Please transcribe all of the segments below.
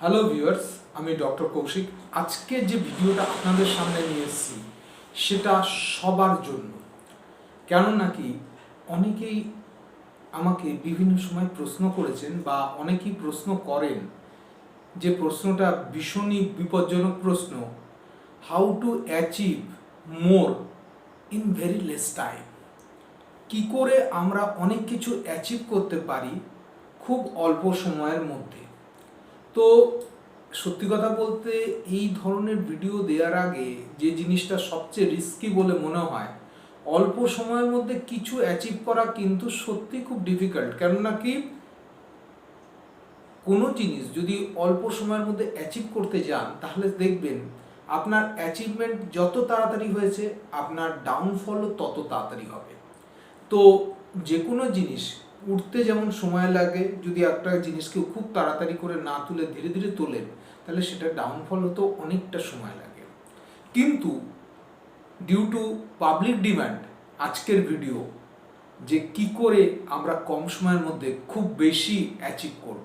Hello viewers, আমি doctor Kaushik. আজকে যে ভিডিওটা আপনাদের সামনে নিয়ে এসেছি সেটা সবার জন্য। কেন নাকি অনেকেই আমাকে বিভিন্ন সময় প্রশ্ন করেছেন বা অনেকেই প্রশ্ন করেন, যে প্রশ্নটা ভীষণই বিপজ্জনক প্রশ্ন, how to achieve more in very less time. কী করে আমরা অনেক কিছু অ্যাচিভ করতে পারি খুব অল্প সময়ের মধ্যে। তো সত্যি কথা বলতে এই ধরনের ভিডিও দেওয়ার আগে যে জিনিসটা সবচেয়ে রিস্কি বলে মনে হয়, অল্প সময়ের মধ্যে কিছু অ্যাচিভ করা কিন্তু সত্যি খুব ডিফিকাল্ট। কেননা কি কোনো জিনিস যদি অল্প সময়ের মধ্যে অ্যাচিভ করতে যান তাহলে দেখবেন আপনার অ্যাচিভমেন্ট যত তাড়াতাড়ি হয়েছে আপনার ডাউনফলও তত তাড়াতাড়ি হবে। তো যে কোনো জিনিস উঠতে যেমন সময় লাগে, যদি একটা জিনিসকে খুব তাড়াতাড়ি করে না তুলে ধীরে ধীরে তোলেন তাহলে সেটা ডাউনফল হতেও অনেকটা সময় লাগে। কিন্তু ডিউ টু পাবলিক ডিমান্ড আজকের ভিডিও, যে কি করে আমরা কম সময়ের মধ্যে খুব বেশি অ্যাচিভ করব।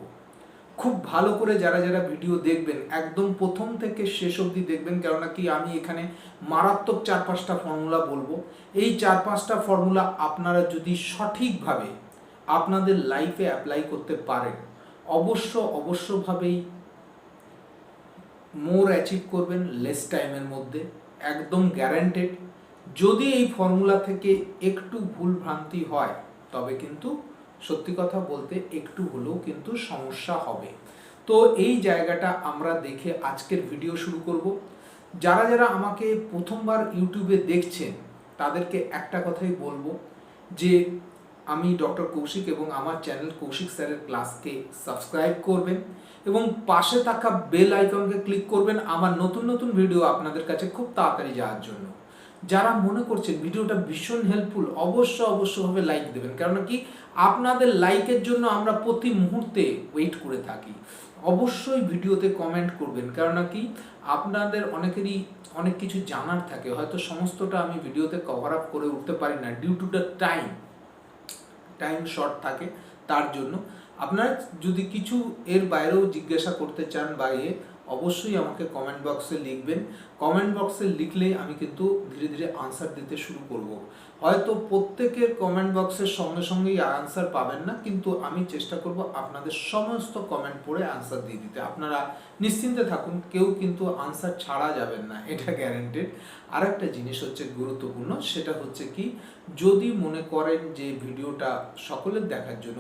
খুব ভালো করে যারা যারা ভিডিও দেখবেন একদম প্রথম থেকে শেষ অবধি দেখবেন, কেননা কি আমি এখানে মারাত্মক 4-5টা ফর্মুলা বলবো। এই 4-5টা ফর্মুলা আপনারা যদি সঠিকভাবে আপনাদের লাইফে অ্যাপ্লাই করতে পারেন অবশ্যভাবেই মোর অ্যাচিভ করবেন লেস টাইমের মধ্যে, একদম গ্যারান্টেড। যদি এই ফর্মুলা থেকে একটু ভুল ভ্রান্তি হয় তবে কিন্তু সত্যি কথা বলতে একটু হলেও কিন্তু সমস্যা হবে। তো এই জায়গাটা আমরা দেখে আজকের ভিডিও শুরু করব। যারা যারা আমাকে প্রথমবার ইউটিউবে দেখছেন তাদেরকে একটা কথাই বলবো, যে আমি ডক্টর কৌশিক এবং আমার চ্যানেল কৌশিক স্যারের ক্লাসকে সাবস্ক্রাইব করবেন এবং পাশে থাকা বেল আইকনকে ক্লিক করবেন আমার নতুন নতুন ভিডিও আপনাদের কাছে খুব তাড়াতাড়ি যাওয়ার জন্য। যারা মনে করছেন ভিডিওটা ভীষণ হেল্পফুল অবশ্যভাবে লাইক দেবেন, কারণ কি আপনাদের লাইকের জন্য আমরা প্রতি মুহূর্তে ওয়েট করে থাকি। অবশ্যই ভিডিওতে কমেন্ট করবেন, কারণ কি আপনাদের অনেকেরই অনেক কিছু জানার থাকে, হয়তো সমস্তটা আমি ভিডিওতে কভার আপ করে উঠতে পারি না due to the time short থাকে। তার জন্য আপনারা যদি কিছু এর বাইরেও জিজ্ঞাসা করতে চান বা অবশ্যই আমাকে কমেন্ট বক্সে লিখবেন। কমেন্ট বক্সে লিখলে আমি কিন্তু ধীরে ধীরে আনসার দিতে শুরু করব। হয়তো প্রত্যেকের কমেন্ট বক্সের সঙ্গে সঙ্গেই আনসার পাবেন না, কিন্তু আমি চেষ্টা করব আপনাদের সমস্ত কমেন্ট পড়ে আনসার দিয়ে দিতে। আপনারা নিশ্চিন্তে থাকুন, কেউ কিন্তু আনসার ছাড়া যাবেন না, এটা গ্যারান্টেড। আর একটা জিনিস হচ্ছে গুরুত্বপূর্ণ, সেটা হচ্ছে কি, যদি মনে করেন যে ভিডিওটা সকলের দেখার জন্য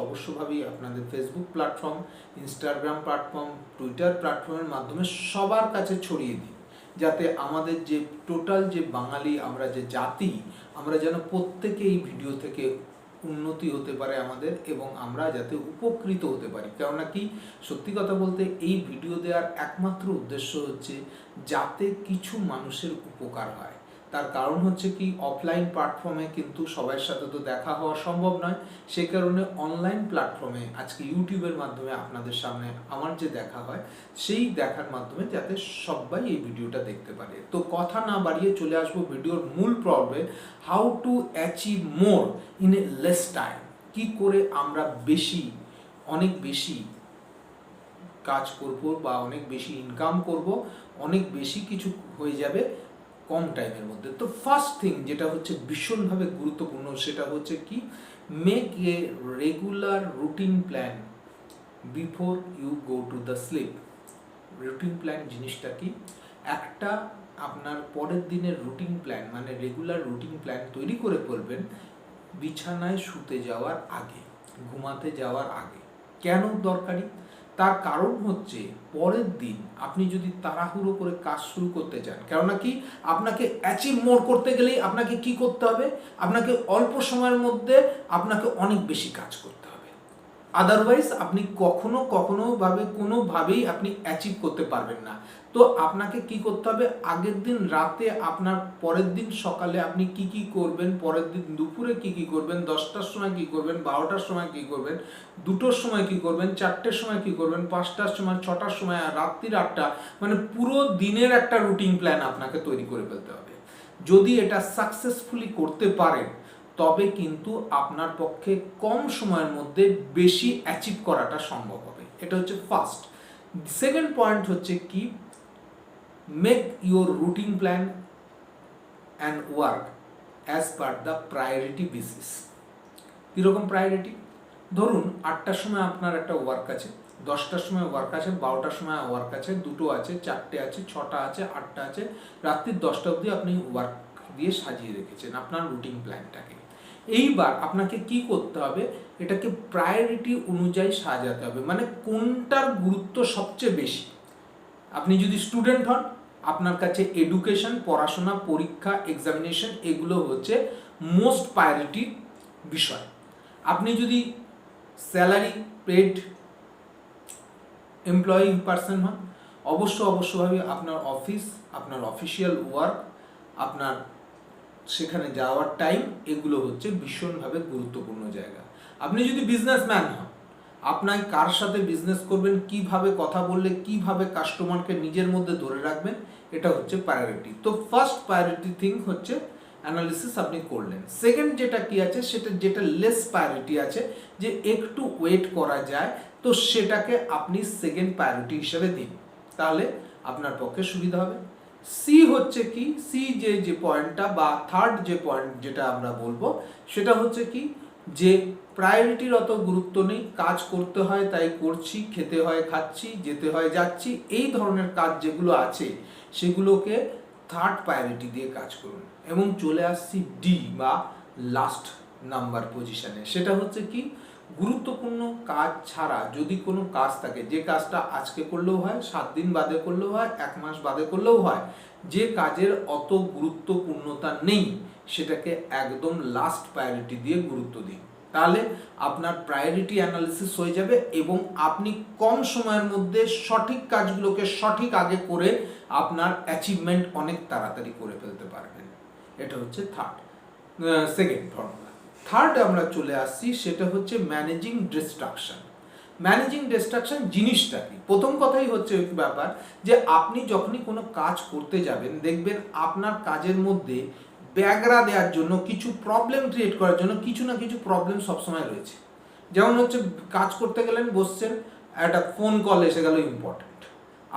অবশ্যভাবেই আপনাদের Facebook platform, Instagram platform, Twitter প্ল্যাটফর্মের মাধ্যমে সবার কাছে ছড়িয়ে দিই, যাতে আমাদের যে টোটাল যে বাঙালি আমরা যে জাতি, আমরা যেন প্রত্যেকে এই ভিডিও থেকে উন্নতি হতে পারে আমাদের, এবং আমরা যাতে উপকৃত হতে পারি। কেননা কি সত্যি কথা বলতে এই ভিডিও দেওয়ার একমাত্র উদ্দেশ্য হচ্ছে যাতে কিছু মানুষের উপকার হয়। তার কারণ হচ্ছে কি, অফলাইন প্ল্যাটফর্মে কিন্তু সবার সাথে তো দেখা হওয়া সম্ভব নয়, সেই কারণে অনলাইন প্ল্যাটফর্মে আজকে ইউটিউবের মাধ্যমে আপনাদের সামনে আমার যে দেখা হয় সেই দেখার মাধ্যমে যাতে সবাই এই ভিডিওটা দেখতে পারে। তো কথা না বাড়িয়ে চলে আসবো ভিডিওর মূল পর্বে, how to achieve more in a less time. কি করে আমরা অনেক বেশি কাজ করব বা অনেক বেশি ইনকাম করব, অনেক বেশি কিছু হয়ে যাবে কম টাইমের মধ্যে। তো ফার্স্ট থিং যেটা হচ্ছে ভীষণভাবে গুরুত্বপূর্ণ, সেটা হচ্ছে কি, make a regular routine plan before you go to the sleep. Routine plan জিনিসটা কি, একটা আপনার পরের দিনের রুটিন প্ল্যান মানে রেগুলার রুটিন প্ল্যান তৈরি করে ফেলবেন বিছানায় শুতে যাওয়ার আগে, ঘুমাতে যাওয়ার আগে। কেন দরকারি? তার কারণ হচ্ছে পরের দিন আপনি যদি তাড়াহুড়ো করে কাজ শুরু করতে চান, কেননা কি আপনাকে অ্যাচিভ মোর করতে গেলেই আপনাকে কি করতে হবে, আপনাকে অল্প সময়ের মধ্যে আপনাকে অনেক বেশি কাজ করতে হবে। আদারওয়াইজ আপনি কোনোভাবেই আপনি অ্যাচিভ করতে পারবেন না। তো আপনাকে কি করতে হবে, আগের দিন রাতে আপনার পরের দিন সকালে আপনি কি করবেন, পরের দিন দুপুরে কি করবেন, 10টার সময় কি করবেন, 12টার সময় কি করবেন, 2টোর সময় কি করবেন, 4টের সময় কি করবেন, 5টার সময়, 6টার সময়, আর রাত্রির 8টা, মানে পুরো দিনের একটা রুটিন প্ল্যান আপনাকে তৈরি করে ফেলতে হবে। যদি এটা সাকসেসফুলি করতে পারেন তবে কিন্তু আপনার পক্ষে কম সময়ের মধ্যে বেশি অ্যাচিভ করাটা সম্ভব হবে। এটা হচ্ছে ফার্স্ট। সেকেন্ড পয়েন্ট হচ্ছে কি, make your routine plan and work as per the priority basis. কীরকম প্রায়োরিটি? ধরুন 8টার সময় আপনার একটা ওয়ার্ক আছে, 10টার সময় ওয়ার্ক আছে, 12টার সময় ওয়ার্ক আছে, 2টো আছে, 4টে আছে, 6টা আছে, 8টা আছে, রাত্রির 10টা অবধি আপনি ওয়ার্ক দিয়ে সাজিয়ে রেখেছেন আপনার রুটিন প্ল্যানটাকে। এইবার আপনাকে কি করতে হবে, এটাকে প্রায়োরিটি অনুযায়ী সাজাতে হবে, মানে কোনটার গুরুত্ব সবচেয়ে বেশি। আপনি যদি স্টুডেন্ট হন, আপনার কাছে এডুকেশন, পড়াশোনা, পরীক্ষা, এক্সামিনেশন এগুলো হচ্ছে মোস্ট প্রায়োরিটি বিষয়। আপনি যদি স্যালারি পেড এমপ্লয়ি পার্সন হন, অবশ্যভাবে আপনার অফিস, আপনার অফিসিয়াল ওয়ার্ক, আপনার সেখানে যাওয়ার টাইম, এগুলো হচ্ছে ভীষণভাবে গুরুত্বপূর্ণ জায়গা। আপনি যদি বিজনেসম্যান হন, আপনার কার সাথে বিজনেস করবেন, কিভাবে কথা বললে কিভাবে কাস্টমারকে নিজের মধ্যে ধরে রাখবেন, এটা হচ্ছে প্রায়োরিটি। তো ফার্স্ট প্রায়োরিটি থিং হচ্ছে অ্যানালিসিস আপনি করলেন। সেকেন্ড যেটা কি আছে, যেটা লেস প্রায়োরিটি আছে, যে একটু ওয়েট করা যায়, তো সেটাকে আপনি সেকেন্ড প্রায়োরিটি হিসেবে দিন, তাহলে আপনার পক্ষে সুবিধা হবে। সি হচ্ছে কি, সি যে পয়েন্টটা বা থার্ড যে পয়েন্ট যেটা আমরা বলবো, সেটা হচ্ছে কি, যে প্রায়োরিটির অত গুরুত্ব নেই, কাজ করতে হয় তাই করছি, খেতে হয় খাচ্ছি, যেতে হয় যাচ্ছি, এই ধরনের কাজ যেগুলো আছে সেগুলোকে থার্ড প্রায়োরিটি দিয়ে কাজ করুন। এবং চলে আসছি ডি বা লাস্ট নাম্বার পজিশনে, সেটা হচ্ছে কি, গুরুত্বপূর্ণ কাজ ছাড়া যদি কোনো কাজ থাকে, যে কাজটা আজকে করলেও হয়, 7 দিন বাদে করলেও হয়, 1 মাস বাদে করলেও হয়, যে কাজের অত গুরুত্বপূর্ণতা নেই, সেটাকে একদম লাস্ট প্রায়োরিটি দিয়ে গুরুত্ব দিন। তাহলে আপনার প্রায়োরিটি অ্যানালিসিস হয়ে যাবে এবং আপনি কম সময়ের মধ্যে সঠিক কাজগুলোকে সঠিক আগে করে আপনার অ্যাচিভমেন্ট অনেক তাড়াতাড়ি করে ফেলতে পারবেন। এটা হচ্ছে সেকেন্ড ফর্মুলা। থার্ড আমরা চলে আসছি, সেটা হচ্ছে ম্যানেজিং ডিস্ট্রাকশন। ম্যানেজিং ডিস্ট্রাকশন জিনিসটা কি? প্রথম কথাই হচ্ছে ব্যাপার, যে আপনি যখনই কোনো কাজ করতে যাবেন, দেখবেন আপনার কাজের মধ্যে ব্যাগরা দেওয়ার জন্য, কিছু প্রবলেম ক্রিয়েট করার জন্য কিছু না কিছু প্রবলেম সবসময় রয়েছে। যেমন হচ্ছে, কাজ করতে গেলেন, বসছেন, একটা ফোন কল এসে গেল ইম্পর্টেন্ট,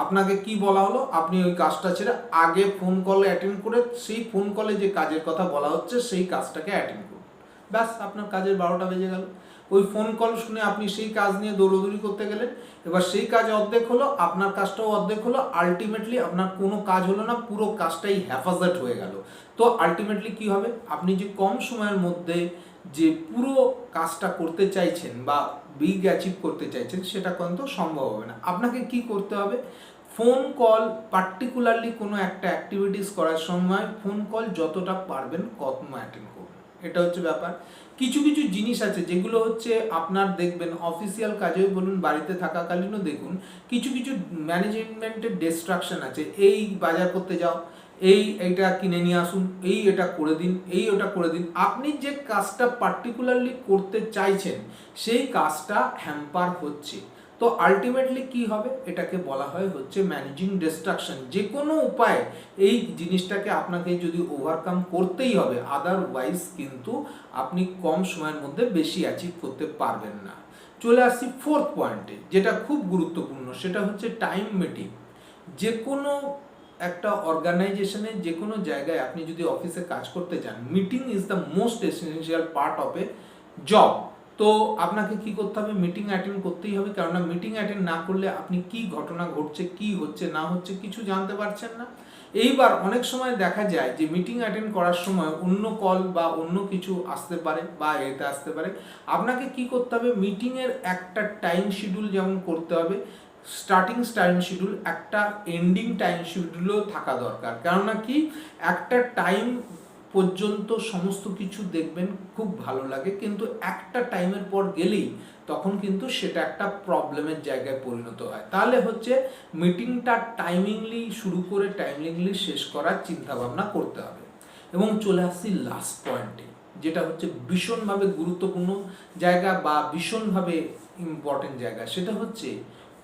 আপনাকে কি বলা হলো, আপনি ওই কাজটা ছেড়ে আগে ফোন কলে অ্যাটেন্ড করে সেই ফোন কলে যে কাজের কথা বলা হচ্ছে সেই কাজটাকে অ্যাটেন্ড করুন, ব্যাস আপনার কাজের 12টা বেজে গেল। ওই ফোন কল শুনে আপনি সেই কাজ নিয়ে দৌড়দৌড়ি করতে গেলেন, এবার সেই কাজ অর্ধেক হলো, আপনার কাজটাও অর্ধেক হলো, আলটিমেটলি আপনার কোনো কাজ হলো না, পুরো কাজটাই হ্যাফাজার্ড হয়ে গেল। তো আলটিমেটলি কি হবে, আপনি যে কম সময়ের মধ্যে যে পুরো কাজটা করতে চাইছেন বা বিগ অ্যাচিভ করতে চাইছেন, সেটা কিন্তু সম্ভব হবে না। আপনাকে কি করতে হবে, ফোন কল, পার্টিকুলারলি কোনো একটা অ্যাক্টিভিটিস করার সময় ফোন কল যতটা পারবেন কম অ্যাটেন্ড করুন, এটা হচ্ছে ব্যাপার। কিছু কিছু জিনিস আছে যেগুলো হচ্ছে আপনার দেখবেন অফিসিয়াল কাজেও বলুন, বাড়িতে থাকাকালীনও দেখুন, কিছু কিছু ম্যানেজমেন্টের ডিস্ট্রাকশন আছে। এই বাজার করতে যাও, এইটা কিনে নিয়ে আসুন, এটা করে দিন, ওটা করে দিন। আপনি যে কাজটা পার্টিকুলারলি করতে চাইছেন সেই কাজটা হ্যাম্পার হচ্ছে। তো আলটিমেটলি কি হবে, এটাকে বলা হয় হচ্ছে ম্যানেজিং ডিস্ট্রাকশন। যে কোনো উপায়ে এই জিনিসটাকে আপনাকে যদি ওভারকাম করতেই হবে, আদারওয়াইজ কিন্তু আপনি কম সময়ের মধ্যে বেশি অ্যাচিভ করতে পারবেন না। চলে আসছি ফোর্থ পয়েন্টে, যেটা খুব গুরুত্বপূর্ণ, সেটা হচ্ছে টাইম মিটিং। যে কোনো একটা অর্গানাইজেশনে, যে কোনো জায়গায় আপনি যদি অফিসে কাজ করতে চান, meeting is the most essential part of A job. তো আপনাকে কি করতে হবে, মিটিং অ্যাটেন্ড করতেই হবে, কেননা মিটিং অ্যাটেন্ড না করলে আপনি কি ঘটনা ঘটছে, কি হচ্ছে না হচ্ছে কিছু জানতে পারছেন না। এইবার অনেক সময় দেখা যায় যে মিটিং অ্যাটেন্ড করার সময় অন্য কল বা অন্য কিছু আসতে পারে বা এটা আসতে পারে। আপনাকে কি করতে হবে, মিটিংয়ের একটা টাইম শিডিউল যেমন করতে হবে, স্টার্টিং টাইম শিডিউল, একটা এন্ডিং টাইম শিডিউলও থাকা দরকার। কেননা কি, একটা টাইম পর্যন্ত সমস্ত কিছু দেখবেন খুব ভালো লাগে, কিন্তু একটা টাইমের পর গেলেই তখন কিন্তু সেটা একটা প্রবলেমের জায়গায় পরিণত হয়। তাহলে হচ্ছে মিটিংটা টাইমিংলি শুরু করে টাইমিংলি শেষ করার চিন্তা ভাবনা করতে হবে। এবং চলে আসছি লাস্ট পয়েন্টে, যেটা হচ্ছে ভীষণভাবে গুরুত্বপূর্ণ জায়গা বা ভীষণভাবে ইম্পর্টেন্ট জায়গা, সেটা হচ্ছে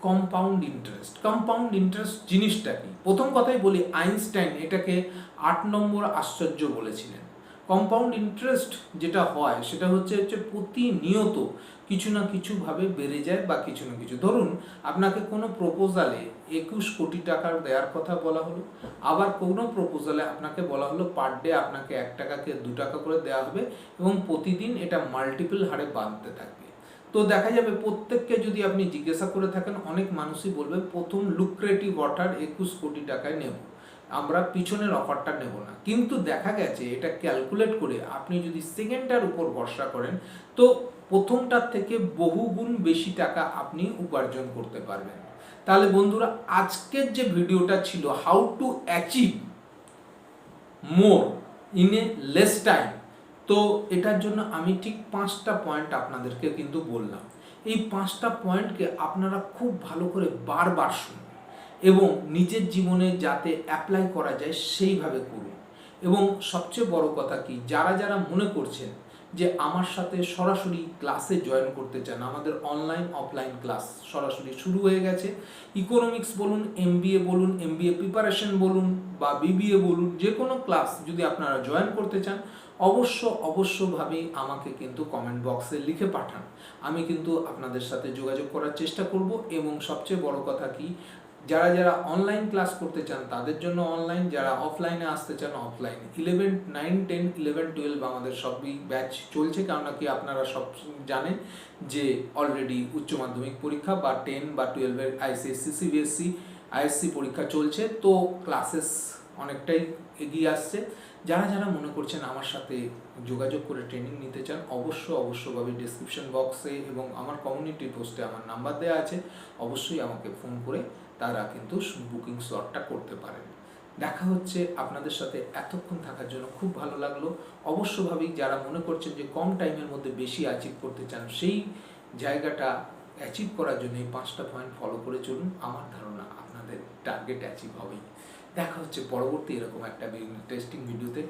কম্পাউন্ড ইন্টারেস্ট। কম্পাউন্ড ইন্টারেস্ট জিনিসটা কি? প্রথম কথাই বলি, আইনস্টাইন এটাকে 8 নম্বর আশ্চর্য বলেছিলেন। কম্পাউন্ড ইন্টারেস্ট যেটা হয় সেটা হচ্ছে প্রতিনিয়ত কিছু না কিছুভাবে বেড়ে যায় বা কিছু না কিছু। ধরুন আপনাকে কোনো প্রপোজালে 21 কোটি টাকার দেওয়ার কথা বলা হলো, আবার কোনো প্রপোজালে আপনাকে বলা হলো পার ডে আপনাকে 1 টাকাকে 2 টাকা করে দেওয়া হবে এবং প্রতিদিন এটা মাল্টিপল হারে বাড়তে থাকবে। তো দেখা যাবে প্রত্যেককে যদি আপনি জিজ্ঞাসা করে থাকেন, অনেক মানুষই বলবে প্রথম লুক্রেটিভ অফার 21 কোটি টাকায় নেব, আমরা পিছনের অফারটা নেব না। কিন্তু দেখা গেছে এটা ক্যালকুলেট করে আপনি যদি সেকেন্ডটার উপর ভরসা করেন তো প্রথমটার থেকে বহুগুণ বেশি টাকা আপনি উপার্জন করতে পারবেন। তাহলে বন্ধুরা, আজকের যে ভিডিওটা ছিল how to achieve more in a less time, তো এটার জন্য আমি ঠিক 5টা পয়েন্ট আপনাদেরকে কিন্তু বললাম। এই 5টা পয়েন্টকে আপনারা খুব ভালো করে বারবার শুনুন এবং নিজের জীবনে যাতে অ্যাপ্লাই করা যায় সেইভাবে করুন। এবং সবচেয়ে বড় কথা কি, যারা যারা মনে করছেন যে আমার সাথে সরাসরি ক্লাসে জয়েন করতে চান, আমাদের অনলাইন অফলাইন ক্লাস সরাসরি শুরু হয়ে গেছে। ইকোনমিক্স বলুন, এমবিএ বলুন, এমবিএ প্রিপারেশন বলুন বা বিবিএ বলুন, যে কোনো ক্লাস যদি আপনারা জয়েন করতে চান অবশ্যভাবেই আমাকে কিন্তু কমেন্ট বক্সে লিখে পাঠান। আমি কিন্তু আপনাদের সাথে যোগাযোগ করার চেষ্টা করব। এবং সবচেয়ে বড় কথা কি, যারা যারা অনলাইন ক্লাস করতে চান তাদের জন্য অনলাইন, যারা অফলাইনে আসতে চান অফলাইনে। 11, 9, 10, 11, 12 আমাদের সবই ব্যাচ চলছে, কারণ কি আপনারা সব জানেন যে অলরেডি উচ্চ মাধ্যমিক পরীক্ষা বা 10 বা 12-এর আইসিএসসি, সিবিএসসি, আইএসসি পরীক্ষা চলছে। তো ক্লাসেস অনেকটাই এগিয়ে আসছে। যারা যারা মনে করছেন আমার সাথে যোগাযোগ করে ট্রেনিং নিতে চান অবশ্যভাবে ডিসক্রিপশন বক্সে এবং আমার কমিউনিটি পোস্টে আমার নাম্বার দেওয়া আছে, অবশ্যই আমাকে ফোন করে তারা কিন্তু বুকিং স্লটটা করতে পারেন। দেখা হচ্ছে আপনাদের সাথে। এতক্ষণ থাকার জন্য খুব ভালো লাগলো। অবশ্যভাবেই যারা মনে করছেন যে কম টাইমের মধ্যে বেশি অ্যাচিভ করতে চান, সেই জায়গাটা অ্যাচিভ করার জন্য এই 5টা পয়েন্ট ফলো করে চলুন। আমার ধারণা আপনাদের টার্গেট অ্যাচিভ হবেই। দেখা হচ্ছে পরবর্তী এরকম একটা ইন্টারেস্টিং ভিডিওতে।